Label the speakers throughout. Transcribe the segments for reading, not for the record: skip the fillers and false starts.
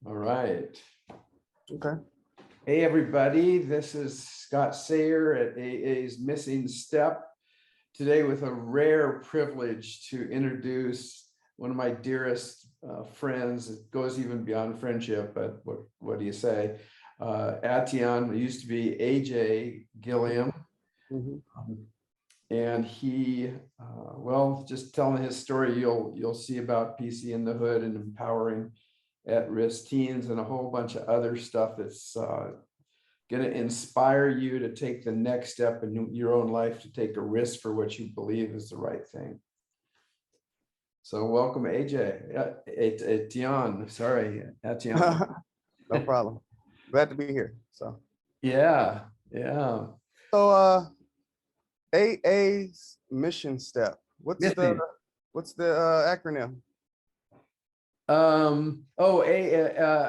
Speaker 1: All right.
Speaker 2: Okay.
Speaker 1: Hey, everybody. This is Scott Sayer at AA's Missing Step. Today with a rare privilege to introduce one of my dearest friends. It goes even beyond friendship, but what do you say? Atian used to be AJ Gilliam.
Speaker 2: Mhm.
Speaker 1: And he, well, just telling his story, you'll see about PC in the Hood and empowering at-risk teens and a whole bunch of other stuff that's going to inspire you to take the next step in your own life, to take a risk for what you believe is the right thing. So welcome, AJ. Etienne, sorry, Etienne.
Speaker 2: No problem. Glad to be here. So,
Speaker 1: Yeah.
Speaker 2: so AA's mission step.
Speaker 1: Missing.
Speaker 2: What's the acronym?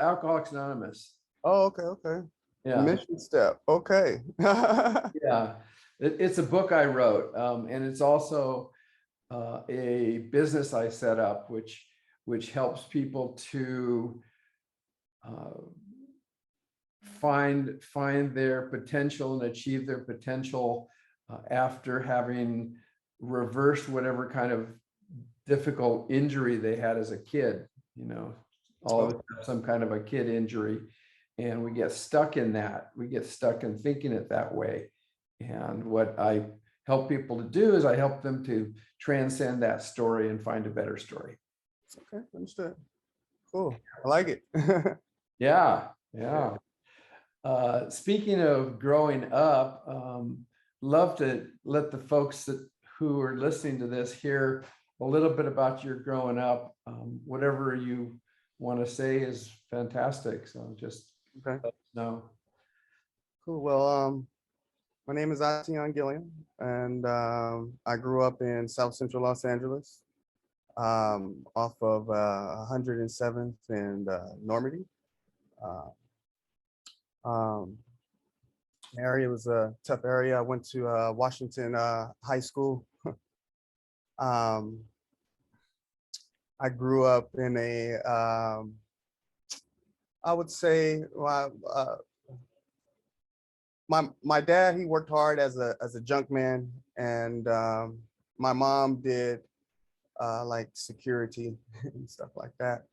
Speaker 1: Alcoholics Anonymous.
Speaker 2: Oh, okay.
Speaker 1: Yeah.
Speaker 2: Mission step. Okay.
Speaker 1: Yeah, it's a book I wrote, and it's also a business I set up, which helps people to uh, find their potential and achieve their potential after having reversed whatever kind of difficult injury they had as a kid. You know, all of us have some kind of a kid injury, and we get stuck in that. We get stuck in thinking it that way. And what I help people to do is I help them to transcend that story and find a better story.
Speaker 2: Okay, understood. Cool. I like it.
Speaker 1: Yeah. Speaking of growing up, love to let the folks who are listening to this hear a little bit about your growing up. Whatever you want to say is fantastic. So just
Speaker 2: Okay.
Speaker 1: let us know.
Speaker 2: Cool. Well, my name is Atian Gilliam, and I grew up in South Central Los Angeles, off of 107th and Normandy. Uh, um, area was a tough area. I went to Washington High School. um, I grew up in I would say, my dad, he worked hard as a junk man, and my mom did like security and stuff like that.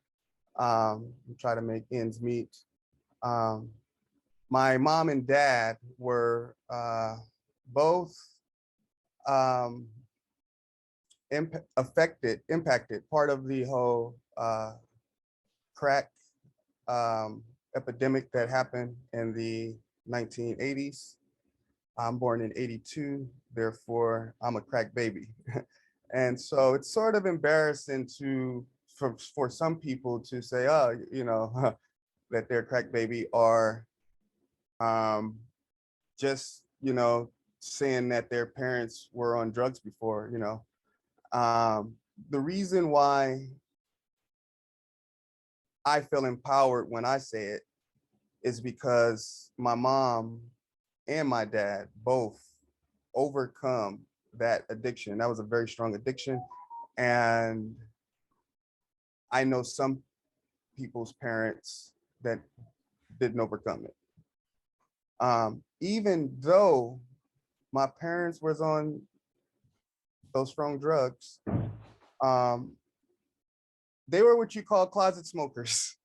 Speaker 2: Try to make ends meet. Um, my mom and dad were both um, impacted part of the whole crack epidemic that happened in the 1980s. I'm born in 82, therefore I'm a crack baby. And so it's sort of embarrassing for some people to say, oh, that they're crack baby, or um, just, saying that their parents were on drugs before. The reason why I feel empowered when I say it is because my mom and my dad both overcome that addiction. That was a very strong addiction. And I know some people's parents that didn't overcome it. Even though my parents was on those strong drugs, um, they were what you call closet smokers.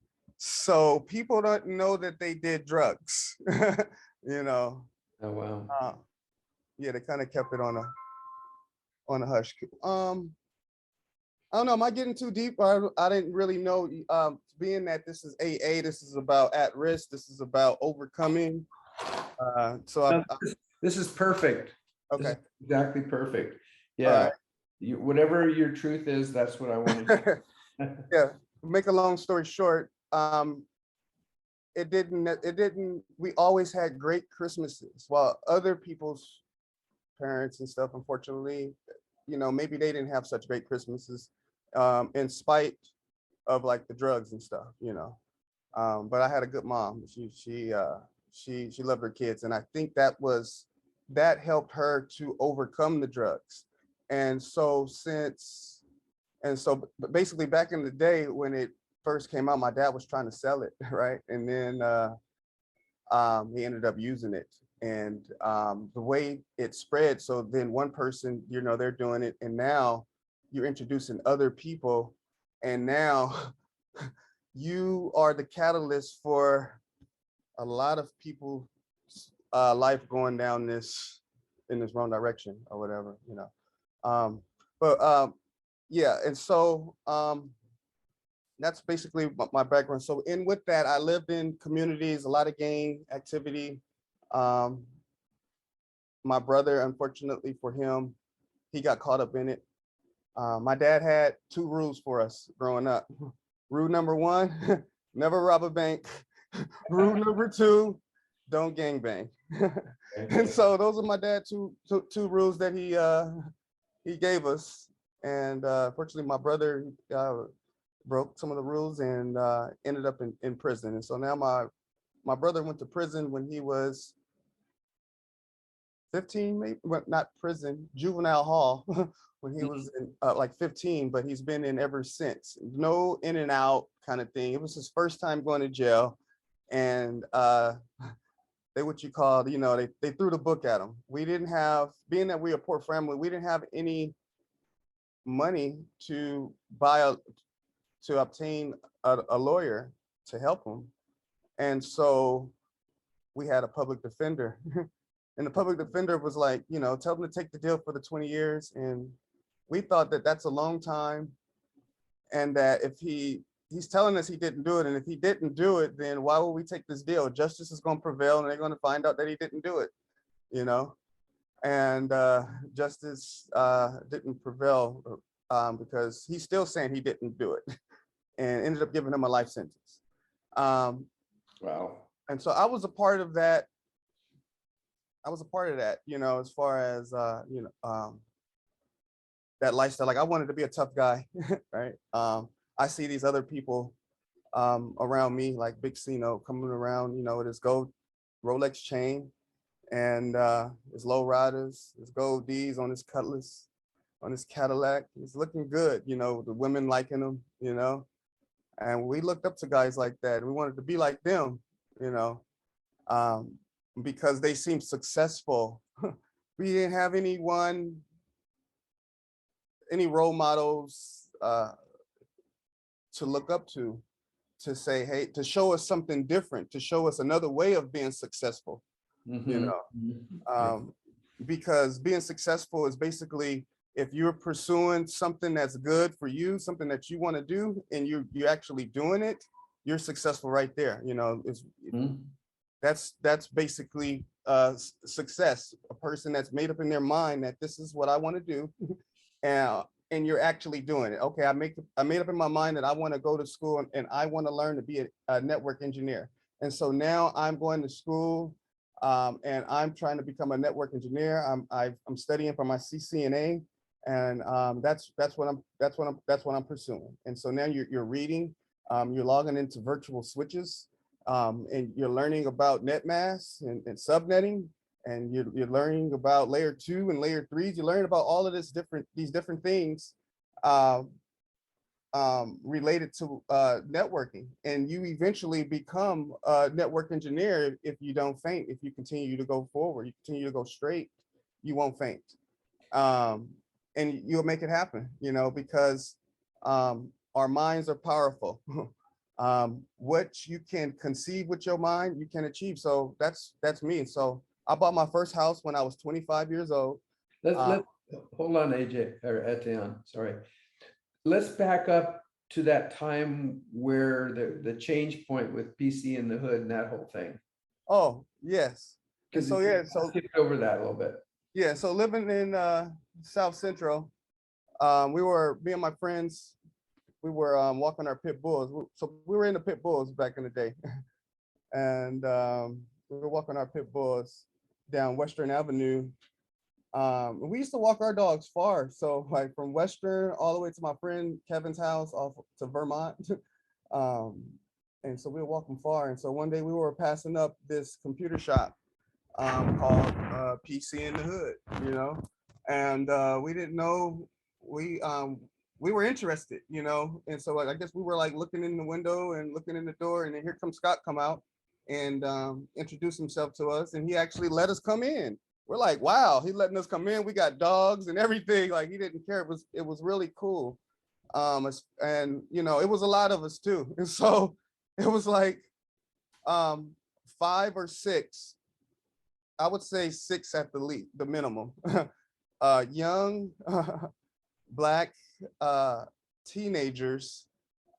Speaker 2: So people don't know that they did drugs, you know.
Speaker 1: Oh, wow.
Speaker 2: Yeah, they kind of kept it on a hush. I don't know, am I getting too deep? I didn't really know, being that this is AA, this is about at risk, this is about overcoming.
Speaker 1: No, this is perfect. This
Speaker 2: Okay.
Speaker 1: is exactly perfect.
Speaker 2: All
Speaker 1: Yeah.
Speaker 2: right.
Speaker 1: Whatever your truth is, that's what I want to hear.
Speaker 2: Yeah, make a long story short, we always had great Christmases, while other people's parents and stuff, unfortunately, maybe they didn't have such great Christmases, in spite of like the drugs and stuff. But I had a good mom. She loved her kids, and I think that helped her to overcome the drugs. And so but basically back in the day when first came out, my dad was trying to sell it, right? And then he ended up using it. And the way it spread, so then one person, you know, they're doing it, and now you're introducing other people, and now you are the catalyst for a lot of people life going down this in this wrong direction or whatever, you know. But yeah, and so that's basically my background. So in with that, I lived in communities, a lot of gang activity. My brother, unfortunately for him, he got caught up in it. My dad had 2 rules for us growing up. Rule number 1, never rob a bank. Rule number 2, don't gang bang. And so those are my dad two rules that he gave us. And fortunately, my brother broke some of the rules and ended up in prison. And so now my brother went to prison when he was 15, maybe, well, not prison, juvenile hall, when he was in, like 15, but he's been in ever since. No in and out kind of thing. It was his first time going to jail. And they what you call, you know, they threw the book at him. We didn't have, being that we're a poor family, we didn't have any money to obtain a lawyer to help him. And so we had a public defender. And the public defender was like, you know, tell him to take the deal for the 20 years. And we thought that that's a long time. And that if he's telling us he didn't do it, and if he didn't do it, then why would we take this deal? Justice is going to prevail, and they're going to find out that he didn't do it, you know? And justice didn't prevail because he's still saying he didn't do it, and ended up giving him a life sentence.
Speaker 1: Wow.
Speaker 2: And so I was a part of that. You know, as far as, you know, that lifestyle. Like, I wanted to be a tough guy, right? I see these other people around me, like Big Cino, coming around, you know, with his gold Rolex chain and his low riders, his gold D's on his Cutlass, on his Cadillac. He's looking good, you know, the women liking him, you know. And we looked up to guys like that. We wanted to be like them, you know, because they seemed successful. We didn't have any role models to look up to say, hey, to show us something different, to show us another way of being successful, you know, because being successful is basically, if you're pursuing something that's good for you, something that you want to do, and you're actually doing it, you're successful right there. You know, that's basically success. A person that's made up in their mind that this is what I want to do, and you're actually doing it. Okay, I made up in my mind that I want to go to school and I want to learn to be a network engineer. And so now I'm going to school and I'm trying to become a network engineer. I'm studying for my CCNA, and that's what I'm pursuing. And so now you're reading, you're logging into virtual switches, and you're learning about net mask and subnetting, and you're learning about layer 2 and layer 3s. You learn about all of these different things related to networking, and you eventually become a network engineer if you don't faint. If you continue to go forward, you continue to go straight, you won't faint, and you'll make it happen. You know, because our minds are powerful. What you can conceive with your mind, you can achieve. So that's me. So I bought my first house when I was 25 years old.
Speaker 1: Let's hold on, AJ, or Etienne, sorry. Let's back up to that time where the change point with PC in the Hood and that whole thing.
Speaker 2: Oh, yes.
Speaker 1: Because
Speaker 2: so yeah, so
Speaker 1: skipped over that a little bit.
Speaker 2: Yeah, so living in South Central, me and my friends, we were walking our pit bulls. So we were in the pit bulls back in the day. And we were walking our pit bulls down Western Avenue. We used to walk our dogs far. So like from Western all the way to my friend Kevin's house off to Vermont. And so we were walking far. And so one day we were passing up this computer shop called PC in the Hood, you know, and we didn't know, we we were interested, you know, and so like, I guess we were like looking in the window and looking in the door, and then here comes Scott come out and introduce himself to us, and he actually let us come in. We're like, wow, he letting us come in. We got dogs and everything. Like he didn't care. It was really cool. And you know, it was a lot of us too. And so it was like 5 or 6, I would say 6 at the least, the minimum. Young Black teenagers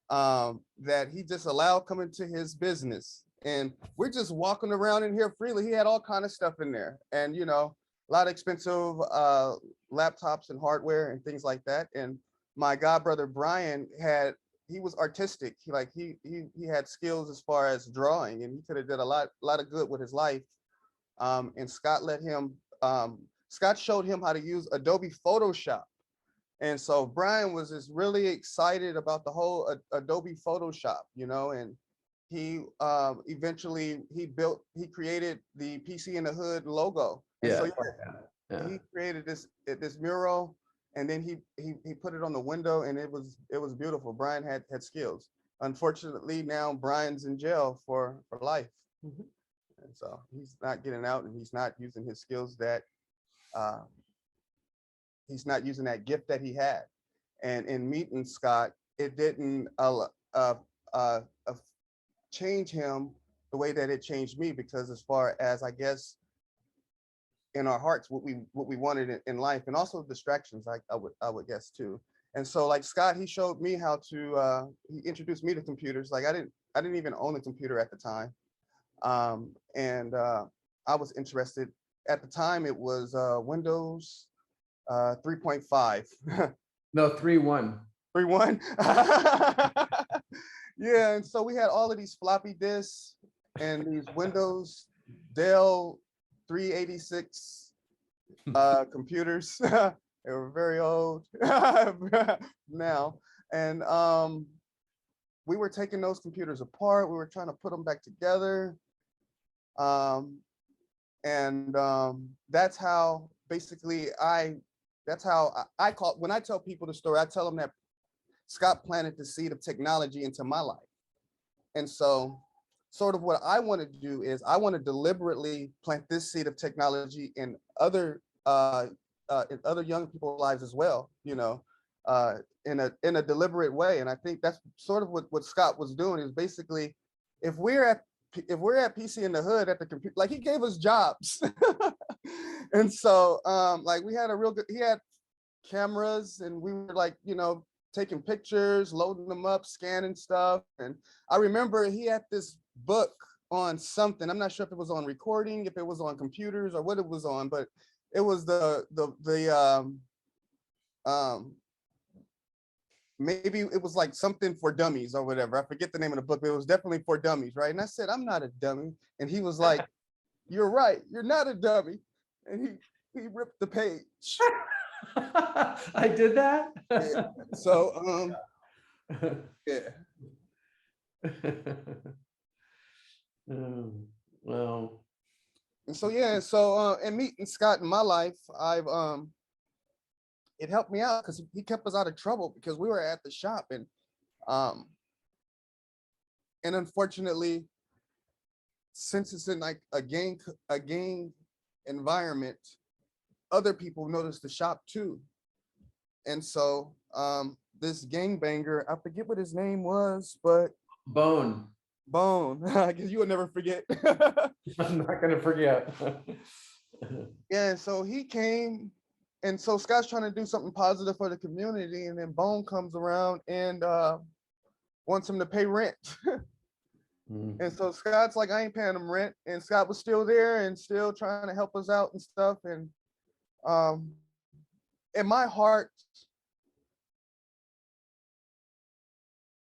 Speaker 2: that he just allowed come into his business. And we're just walking around in here freely. He had all kind of stuff in there, and you know, a lot of expensive laptops and hardware and things like that. And my god brother Brian he was artistic. He had skills as far as drawing, and he could have did a lot of good with his life. And Scott showed him how to use Adobe Photoshop. And so Brian was just really excited about the whole Adobe Photoshop, you know, and he eventually he created the PC in the Hood logo. And
Speaker 1: Yeah.
Speaker 2: so
Speaker 1: Yeah.
Speaker 2: he created this mural, and then he put it on the window, and it was beautiful. Brian had skills. Unfortunately, now Brian's in jail for life.
Speaker 1: Mhm.
Speaker 2: And so he's not getting out, and he's not using his skills he's not using that gift that he had. And in meeting Scott, it didn't change him the way that it changed me, because as far as, I guess, in our hearts, what we wanted in life, and also distractions, I would guess too. And so like Scott, he showed me how to he introduced me to computers. Like I didn't even own a computer at the time. And I was interested. At the time, it was Windows 3.5.
Speaker 1: No, 3.1.
Speaker 2: 3.1. Yeah, and so we had all of these floppy disks and these Windows Dell 386 computers. They were very old now. And we were taking those computers apart. We were trying to put them back together. And that's how basically that's how I call, when I tell people the story, I tell them that Scott planted the seed of technology into my life. And so sort of what I want to do is I want to deliberately plant this seed of technology in other young people's lives as well, you know, in a deliberate way. And I think that's sort of what Scott was doing, is basically, if we're at PC in the Hood at the computer, like he gave us jobs. And so like we had he had cameras, and we were like, you know, taking pictures, loading them up, scanning stuff. And I remember he had this book on something. I'm not sure if it was on recording, if it was on computers, or what it was on, but it was maybe it was like something for dummies or whatever. I forget the name of the book, but it was definitely for dummies, right? And I said, I'm not a dummy. And he was like, you're right, you're not a dummy. And he ripped the page.
Speaker 1: I did that.
Speaker 2: Yeah. So yeah.
Speaker 1: Well.
Speaker 2: And so yeah, so and meeting Scott in my life, I've it helped me out because he kept us out of trouble, because we were at the shop, and unfortunately, since it's in like a gang environment, other people noticed the shop too. And so this gangbanger, I forget what his name was, but
Speaker 1: Bone.
Speaker 2: I guess you will never forget.
Speaker 1: I'm not gonna forget.
Speaker 2: Yeah, and so he came, and so Scott's trying to do something positive for the community, and then Bone comes around and wants him to pay rent. And so Scott's like, I ain't paying him rent. And Scott was still there and still trying to help us out and stuff. And in my heart,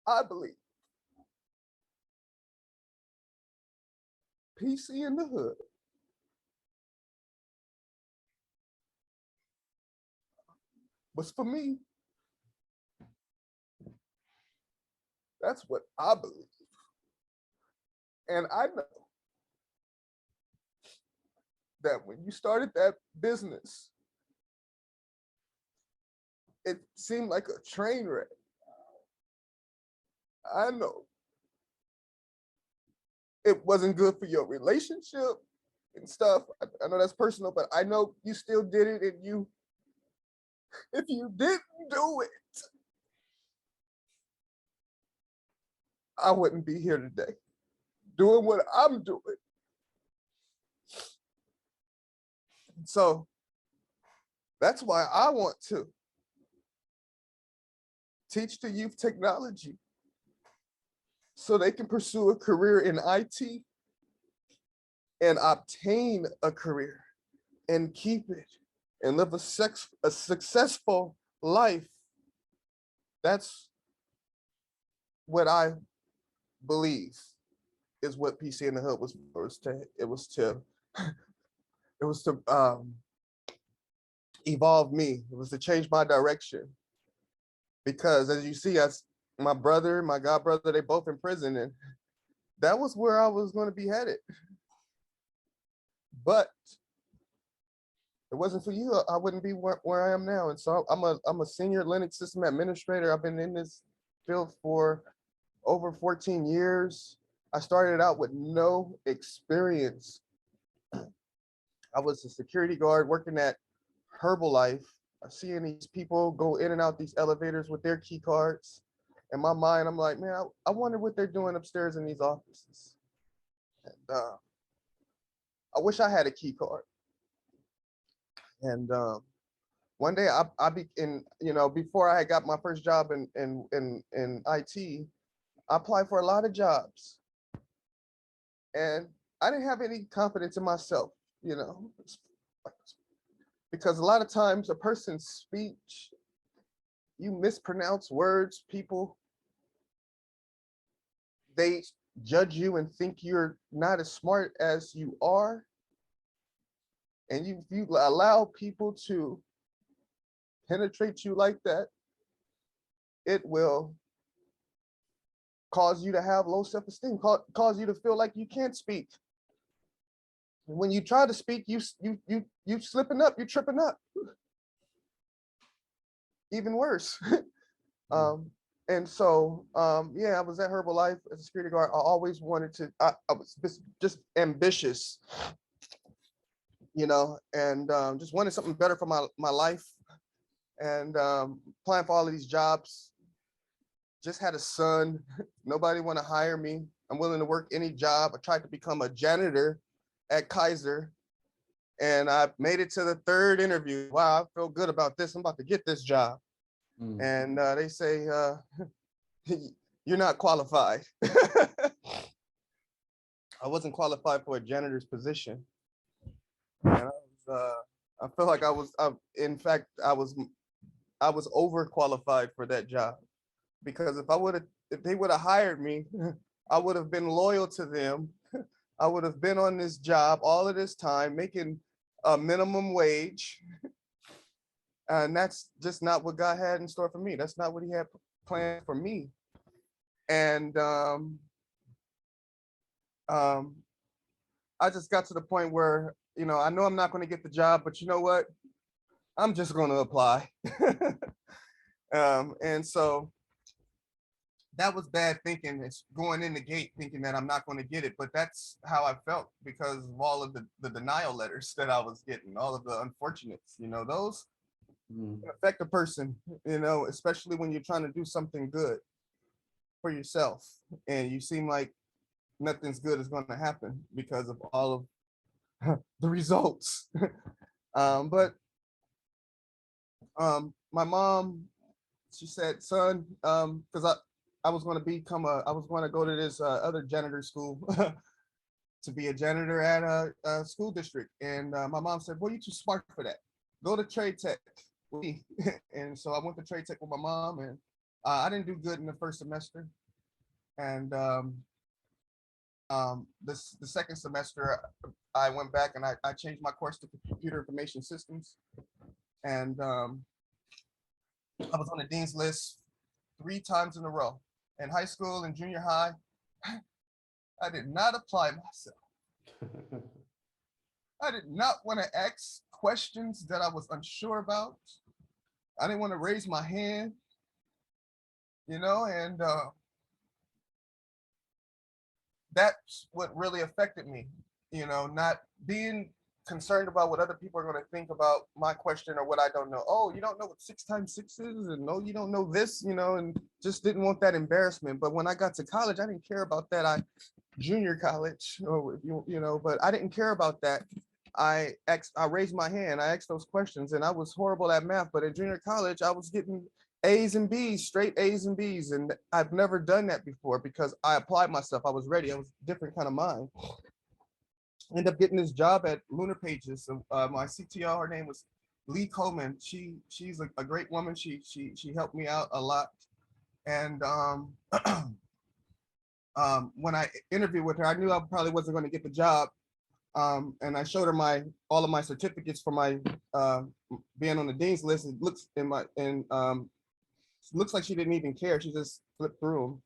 Speaker 2: I believe PC in the Hood was for me. That's what I believe. And I know that when you started that business, it seemed like a train wreck. I know it wasn't good for your relationship and stuff. I know that's personal, but I know you still did it, and if you didn't do it, I wouldn't be here today doing what I'm doing. So that's why I want to teach the youth technology so they can pursue a career in IT and obtain a career and keep it and live a successful life. That's what I believe is what PC in the Hood was for. It was to evolve me. It was to change my direction. Because as you see, as my brother, my god brother, they both in prison, and that was where I was going to be headed. But if it wasn't for you, I wouldn't be where I am now. And so I'm a senior Linux system administrator. I've been in this field for over 14 years. I started out with no experience. I was a security guard working at Herbalife, seeing these people go in and out these elevators with their key cards. In my mind, I'm like, man, I wonder what they're doing upstairs in these offices. And I wish I had a key card. And one day I be in, before I had got my first job in IT, I applied for a lot of jobs. And I didn't have any confidence in myself, because a lot of times a person's speech, you mispronounce words, people, they judge you and think you're not as smart as you are. And if you allow people to penetrate you like that, it will cause you to have low self-esteem, cause you to feel like you can't speak. And when you try to speak, you slipping up, you tripping up. Even worse. And so, yeah, I was at Herbalife as a security guard. I always wanted to, I was just ambitious, and just wanted something better for my life. And applying for all of these jobs. Just had a son. Nobody want to hire me. I'm willing to work any job. I tried to become a janitor at Kaiser, and I made it to the third interview. Wow, I feel good about this. I'm about to get this job. And they say, you're not qualified. I wasn't qualified for a janitor's position. And I feel like in fact, I was overqualified for that job, because if they would have hired me, I would have been loyal to them. I would have been on this job all of this time, making a minimum wage. And that's just not what God had in store for me. That's not what he had planned for me. And I just got to the point where, I know I'm not going to get the job, but you know what? I'm just going to apply. And so that was bad thinking. It's going in the gate thinking that I'm not going to get it, but that's how I felt because of all of the denial letters that I was getting, all of the unfortunates, those affect a person, especially when you're trying to do something good for yourself and you seem like nothing's good is going to happen because of all of the results. But my mom, she said, son, because I was going to go to this other janitor school to be a janitor at a school district. And my mom said, well, you're too smart for that. Go to trade tech with me. And so I went to trade tech with my mom, and I didn't do good in the first semester. And the second semester, I went back and I changed my course to computer information systems. And I was on the dean's list 3 times in a row. In high school and junior high, I did not apply myself. I did not want to ask questions that I was unsure about. I didn't want to raise my hand, and that's what really affected me, not being concerned about what other people are going to think about my question or what I don't know. Oh, you don't know what 6 times 6 is, and no, you don't know this, and just didn't want that embarrassment. But when I got to college, I didn't care about that. Junior college, or but I didn't care about that. I raised my hand, I asked those questions, and I was horrible at math. But at junior college, I was getting A's and B's, straight A's and B's, and I've never done that before because I applied myself. I was ready. I was a different kind of mind. End up getting this job at Lunar Pages. My CTO, her name was Lee Coleman. She's a great woman. She helped me out a lot. And when I interviewed with her, I knew I probably wasn't going to get the job. And I showed her all of my certificates for my being on the dean's list. It looks looks like she didn't even care. She just flipped through them.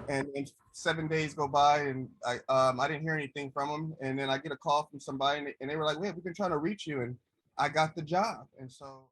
Speaker 2: And 7 days go by, and I didn't hear anything from them. And then I get a call from somebody, and they were like, "Wait, we've been trying to reach you," and I got the job. And so